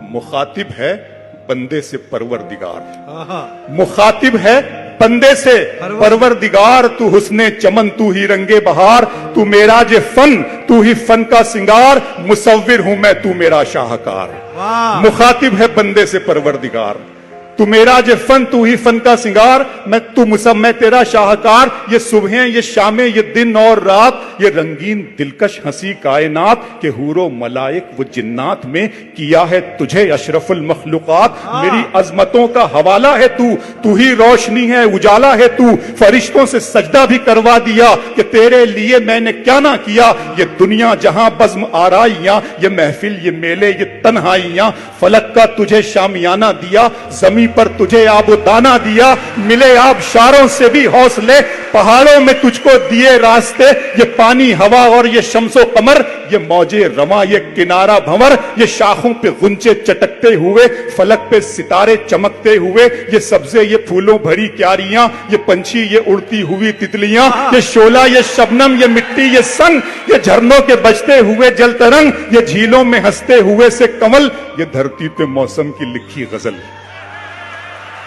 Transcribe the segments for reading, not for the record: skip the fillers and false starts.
मुखातिब है बंदे से परवरदिगार, मुखातिब है बंदे से परवरदिगार। तू हुस्ने चमन, तू ही रंगे बहार, तू मेरा जे फन, तू ही फन का सिंगार। मुसव्विर हूं मैं, तू मेरा शाहकार। मुखातिब है बंदे से परवरदिगार, तू मेरा जे फन, तू ही फन का सिंगार। मैं तेरा शाहकार। ये सुबहें, ये शामें, ये दिन और रात, ये रंगीन दिलकश हंसी कायनात के हूरो मलाइक वो जिन्नात में किया है तुझे अशरफुल मखलूकात। मेरी अजमतों का हवाला है तू, तू ही रोशनी है, उजाला है तू। फरिश्तों से सजदा भी करवा दिया कि तेरे लिए मैंने क्या ना किया। ये दुनिया जहां बज़्म आराइयां, ये महफिल, ये मेले, ये तन्हाइयां। फलक का तुझे शामियाना दिया, जमीन पर तुझे आबो दाना दिया। मिले आबशारों से भी हौसले, पहाड़ों में तुझको दिए रास्ते। ये पानी, हवा और ये शम्सो कमर, ये मौजे रमा, ये किनारा भंवर, ये शाखों पे गुंचे चटकते हुए, फलक पे सितारे चमकते हुए, ये सब्जे, ये फूलों भरी क्यारियां, ये पंछी, ये उड़ती हुई तितलियां, ये शोला, ये शबनम, ये मिट्टी, ये संग, ये झरनों के बजते हुए जल तरंग, ये झीलों में हंसते हुए से कमल, ये धरती पे मौसम की लिखी गजल।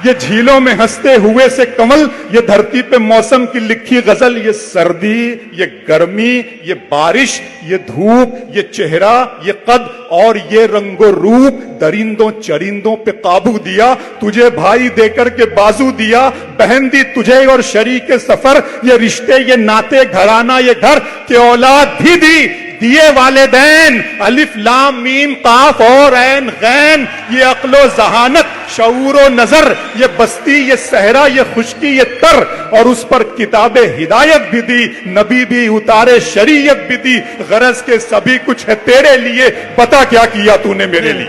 ये झीलों में हंसते हुए से कमल, ये धरती पे मौसम की लिखी गजल। ये सर्दी, ये गर्मी, ये बारिश, ये धूप, ये चेहरा, ये कद और ये रंगो रूप, दरिंदों चरिंदों पे काबू दिया। तुझे भाई देकर के बाजू दिया, बहन दी तुझे और शरीके सफर। ये रिश्ते, ये नाते, घराना, ये घर के औलाद भी दी, दिए वालिदैन। अलिफ लाम मीम काफ और ऐन गैन, ये अक्लो जहानत, शऊर नजर, ये बस्ती, ये सहरा, ये खुशकी, ये तर। और उस पर किताबे हिदायत भी दी, नबी भी उतारे, शरीयत भी दी। गरज के सभी कुछ है तेरे लिए, बता क्या किया तूने मेरे लिए।